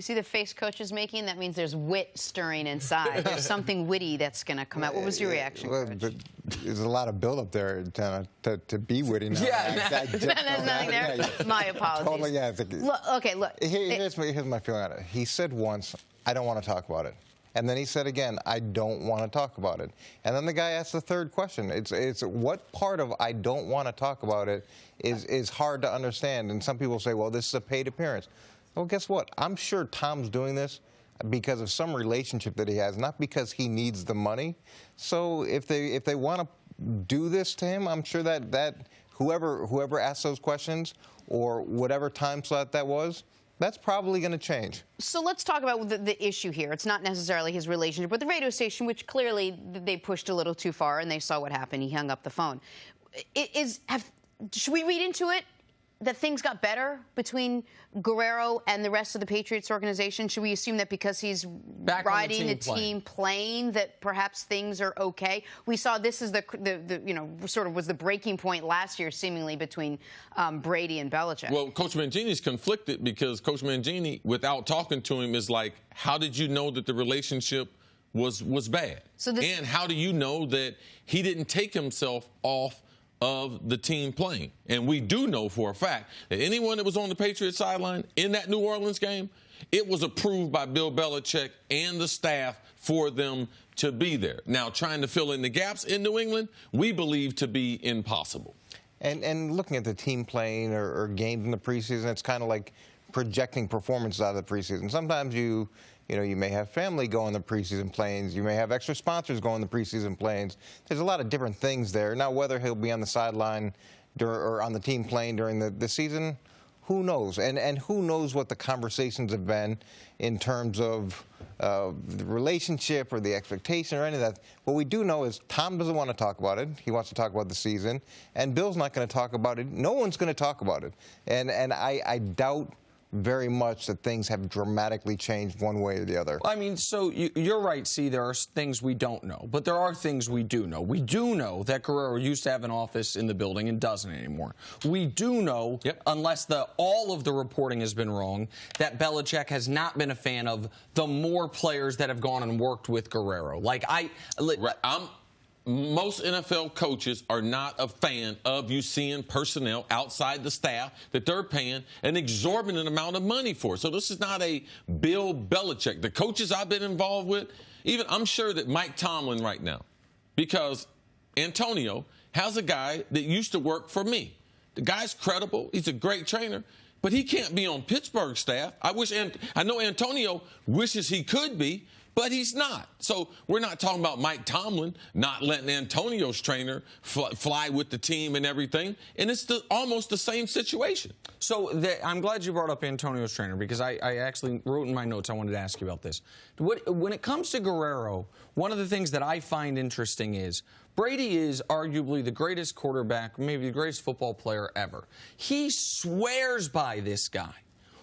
You see the face coach is making? That means there's wit stirring inside. There's something witty that's going to come out. What was your reaction, Coach? There's a lot of build-up there to be witty now. Yeah, there's nothing there. Yeah. My apologies. Totally, yeah. Look. Here's my feeling on it. He said once, I don't want to talk about it. And then he said again, I don't want to talk about it. And then the guy asked the third question. It's what part of I don't want to talk about it is hard to understand. And some people say, well, this is a paid appearance. Well, guess what? I'm sure Tom's doing this because of some relationship that he has, not because he needs the money. So if they want to do this to him, I'm sure that whoever asked those questions or whatever time slot that was, that's probably going to change. So let's talk about the issue here. It's not necessarily his relationship with the radio station, which clearly they pushed a little too far, and they saw what happened. He hung up the phone. Should we read into it that things got better between Guerrero and the rest of the Patriots organization? Should we assume that because he's riding the team plane that perhaps things are okay? We saw this is sort of was the breaking point last year, seemingly, between Brady and Belichick. Well, Coach Mangini's conflicted because Coach Mangini, without talking to him, is like, how did you know that the relationship was bad? And how do you know that he didn't take himself off of the team playing? And we do know for a fact that anyone that was on the Patriots sideline in that New Orleans game, it was approved by Bill Belichick and the staff for them to be there. Now, trying to fill in the gaps in New England, we believe to be impossible. And looking at the team playing or games in the preseason, it's kind of like projecting performances out of the preseason. Sometimes you may have family go on the preseason planes. You may have extra sponsors go on the preseason planes. There's a lot of different things there. Now, whether he'll be on the sideline or on the team plane during the season, who knows? And who knows what the conversations have been in terms of the relationship or the expectation or any of that. What we do know is Tom doesn't want to talk about it. He wants to talk about the season. And Bill's not going to talk about it. No one's going to talk about it. And I doubt very much that things have dramatically changed one way or the other. I mean, so you're right, see, there are things we don't know, but there are things we do know. We do know that Guerrero used to have an office in the building and doesn't anymore. We do know, unless all of the reporting has been wrong, that Belichick has not been a fan of the more players that have gone and worked with Guerrero. Most NFL coaches are not a fan of you seeing personnel outside the staff that they're paying an exorbitant amount of money for. So this is not a Bill Belichick. The coaches I've been involved with, even I'm sure that Mike Tomlin right now, because Antonio has a guy that used to work for me. The guy's credible. He's a great trainer. But he can't be on Pittsburgh staff. I know Antonio wishes he could be, but he's not. So we're not talking about Mike Tomlin not letting Antonio's trainer fly with the team and everything. And it's almost the same situation. So I'm glad you brought up Antonio's trainer, because I actually wrote in my notes I wanted to ask you about this. When it comes to Guerrero, one of the things that I find interesting is Brady is arguably the greatest quarterback, maybe the greatest football player ever. He swears by this guy.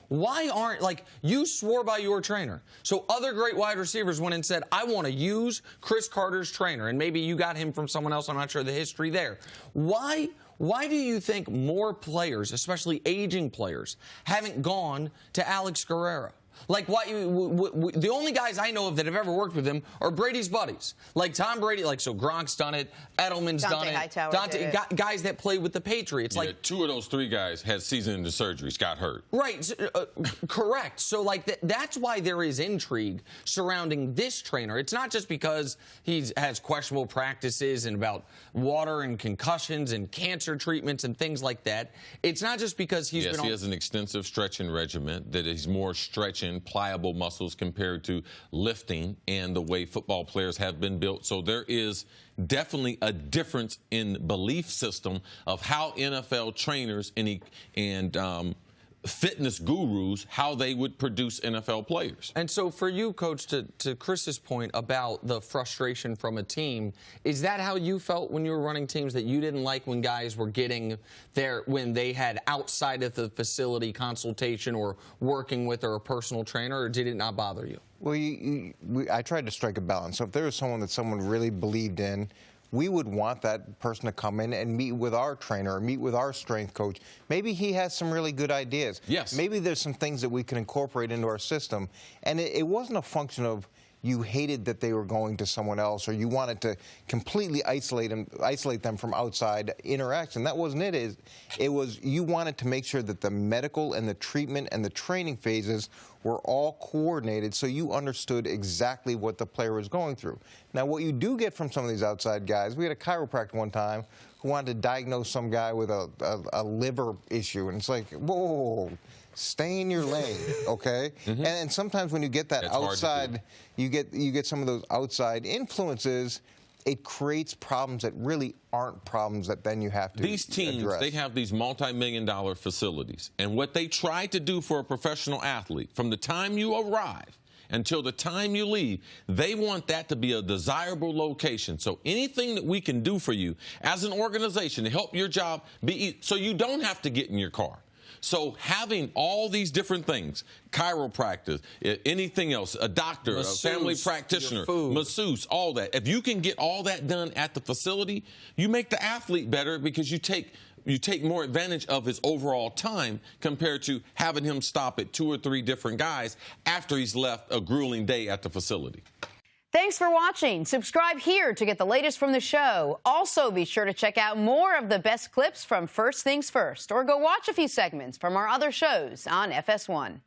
Why aren't, you swore by your trainer. So other great wide receivers went and said, I want to use Cris Carter's trainer. And maybe you got him from someone else. I'm not sure the history there. Why do you think more players, especially aging players, haven't gone to Alex Guerrero? The only guys I know of that have ever worked with him are Brady's buddies. Like Tom Brady, so Gronk's done it, Edelman's done it. Guys that play with the Patriots. Yeah, two of those three guys had season-ending surgeries, got hurt. Right, correct. So, that's why there is intrigue surrounding this trainer. It's not just because he has questionable practices and about water and concussions and cancer treatments and things like that. It's not just because he has an extensive stretching regimen that he's more stretching, pliable muscles compared to lifting and the way football players have been built. So there is definitely a difference in belief system of how NFL trainers and fitness gurus, how they would produce NFL players. And so for you, Coach, to Chris's point about the frustration from a team, is that how you felt when you were running teams, that you didn't like when guys were getting there, when they had outside of the facility consultation or working with a personal trainer, or did it not bother you? Well, I tried to strike a balance. So if there was someone that someone really believed in, we would want that person to come in and meet with our trainer or meet with our strength coach. Maybe he has some really good ideas. Yes. Maybe there's some things that we can incorporate into our system. And it wasn't a function of you hated that they were going to someone else or you wanted to completely isolate them from outside interaction. That wasn't it. It was you wanted to make sure that the medical and the treatment and the training phases were all coordinated so you understood exactly what the player was going through. Now, what you do get from some of these outside guys, we had a chiropractor one time who wanted to diagnose some guy with a liver issue, and it's like, whoa, stay in your lane, okay? And sometimes when you get that outside, you get some of those outside influences, it creates problems that really aren't problems that then you have to These teams, address. they have these multi-million-dollar facilities. And what they try to do for a professional athlete, from the time you arrive until the time you leave, they want that to be a desirable location. So anything that we can do for you as an organization to help your job be so you don't have to get in your car. So having all these different things, chiropractor, anything else, a doctor, masseuse, a family practitioner, masseuse, all that. If you can get all that done at the facility, you make the athlete better because you take more advantage of his overall time compared to having him stop at 2 or 3 different guys after he's left a grueling day at the facility. Thanks for watching. Subscribe here to get the latest from the show. Also, be sure to check out more of the best clips from First Things First, or go watch a few segments from our other shows on FS1.